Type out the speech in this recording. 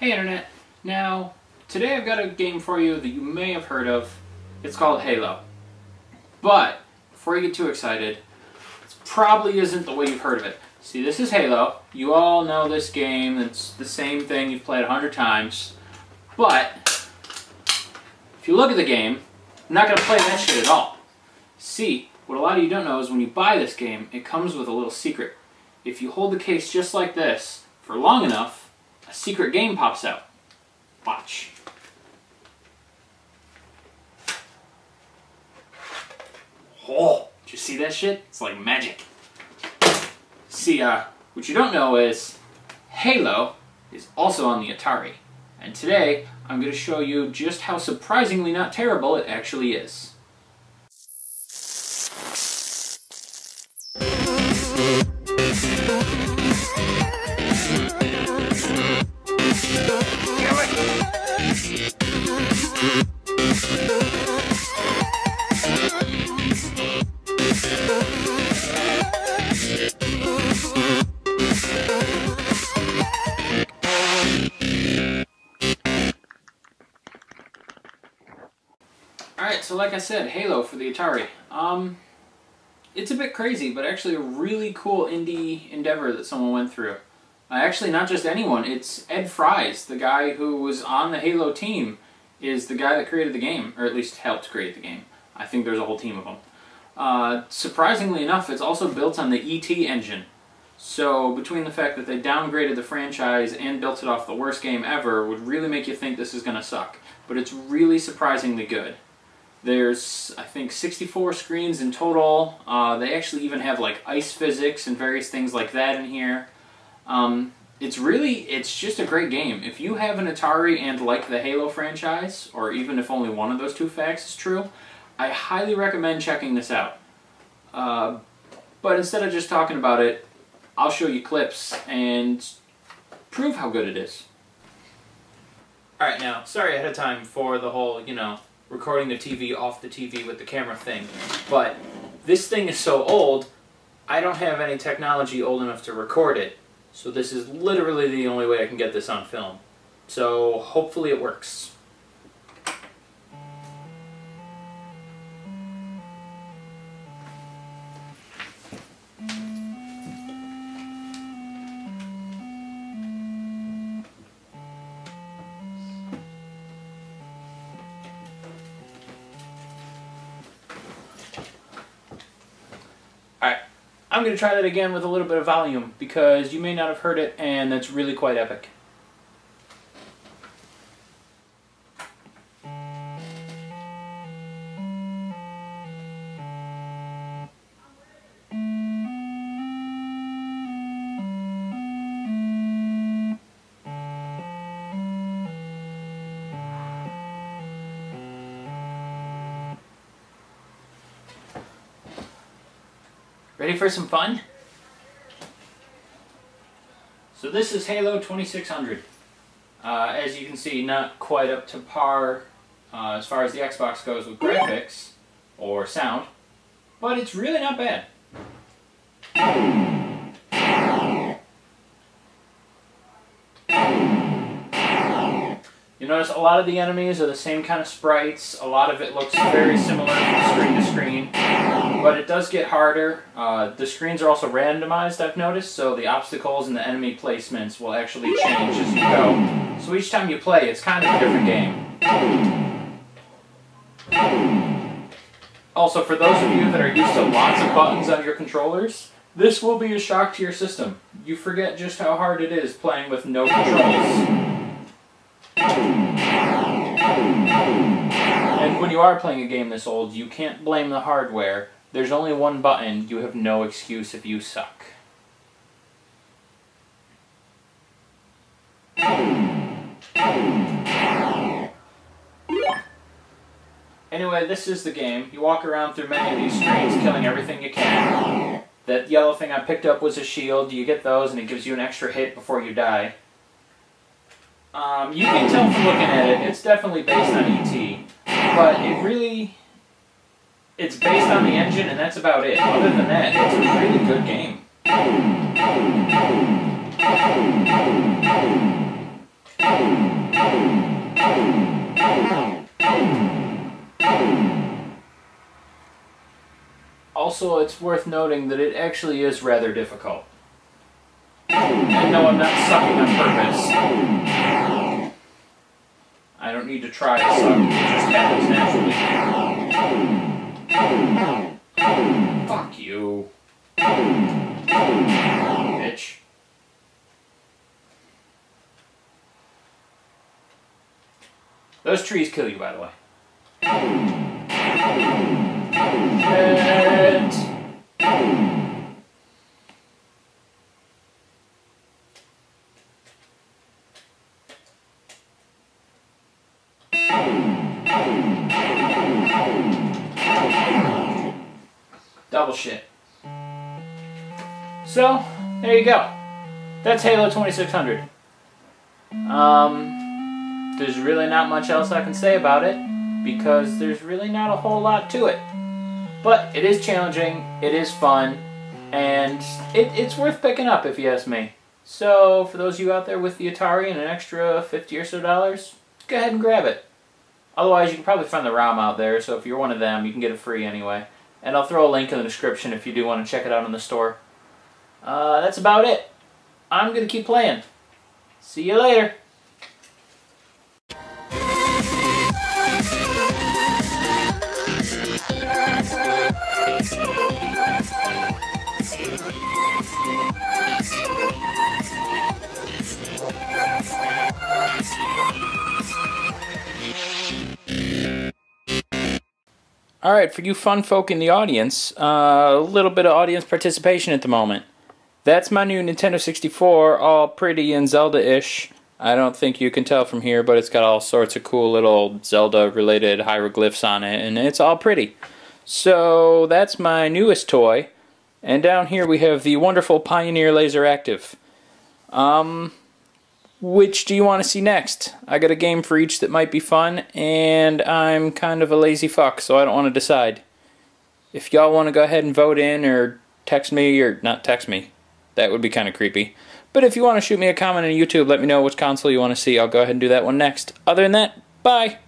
Hey Internet! Now, today I've got a game for you that you may have heard of. It's called Halo. But, before you get too excited, it probably isn't the way you've heard of it. See, this is Halo. You all know this game. It's the same thing you've played 100 times. But, if you look at the game, I'm not going to play that shit at all. See, what a lot of you don't know is when you buy this game, it comes with a little secret. If you hold the case just like this for long enough, a secret game pops out. Watch. Oh, did you see that shit? It's like magic. See, what you don't know is Halo is also on the Atari. And today, I'm going to show you just how surprisingly not terrible it actually is. Alright, so like I said, Halo for the Atari. It's a bit crazy, but actually a really cool indie endeavor that someone went through. Actually, not just anyone, it's Ed Fries, the guy who was on the Halo team, is the guy that created the game, or at least helped create the game. I think there's a whole team of them. Surprisingly enough, it's also built on the ET engine. So, between the fact that they downgraded the franchise and built it off the worst game ever, would really make you think this is going to suck. But it's really surprisingly good. There's, I think, 64 screens in total. They actually even have like ice physics and various things like that in here. It's just a great game. If you have an Atari and like the Halo franchise, or even if only one of those two facts is true, I highly recommend checking this out. But instead of just talking about it, I'll show you clips and prove how good it is. Alright, now, sorry ahead of time for the whole, recording the TV off the TV with the camera thing, but this thing is so old, I don't have any technology old enough to record it, so this is literally the only way I can get this on film. So hopefully it works. Alright, I'm going to try that again with a little bit of volume, because you may not have heard it, and that's really quite epic. Ready for some fun? So this is Halo 2600. As you can see, not quite up to par as far as the Xbox goes with graphics or sound, but it's really not bad. You notice a lot of the enemies are the same kind of sprites, a lot of it looks very similar from screen to screen, but it does get harder. The screens are also randomized, I've noticed, so the obstacles and the enemy placements will actually change as you go. So each time you play, it's kind of a different game. Also, for those of you that are used to lots of buttons on your controllers, this will be a shock to your system. You forget just how hard it is playing with no controls. And when you are playing a game this old, you can't blame the hardware. There's only one button. You have no excuse if you suck. Anyway, this is the game. You walk around through many of these screens, killing everything you can. That yellow thing I picked up was a shield. You get those and it gives you an extra hit before you die. You can tell from looking at it, it's definitely based on E.T., but it's based on the engine and that's about it. Other than that, it's a really good game. Also, it's worth noting that it actually is rather difficult. And no, I'm not sucking on purpose. I don't need to try to suck, it just happens naturally. Fuck you. Bitch. Those trees kill you, by the way. And... double shit. So, there you go. That's Halo 2600. There's really not much else I can say about it, because there's really not a whole lot to it. But it is challenging, it is fun, and it's worth picking up if you ask me. So, for those of you out there with the Atari and an extra $50 or so, go ahead and grab it. Otherwise, you can probably find the ROM out there, so if you're one of them, you can get it free anyway. And I'll throw a link in the description if you do want to check it out in the store. That's about it. I'm going to keep playing. See you later. Alright, for you fun folk in the audience, a little bit of audience participation at the moment. That's my new Nintendo 64, all pretty and Zelda-ish. I don't think you can tell from here, but it's got all sorts of cool little Zelda-related hieroglyphs on it, and it's all pretty. So, that's my newest toy. And down here we have the wonderful Pioneer Laser Active. Which do you want to see next? I got a game for each that might be fun, and I'm kind of a lazy fuck, so I don't want to decide. If y'all want to go ahead and vote in, or text me, or not text me, that would be kind of creepy. But if you want to shoot me a comment on YouTube, let me know which console you want to see. I'll go ahead and do that one next. Other than that, bye!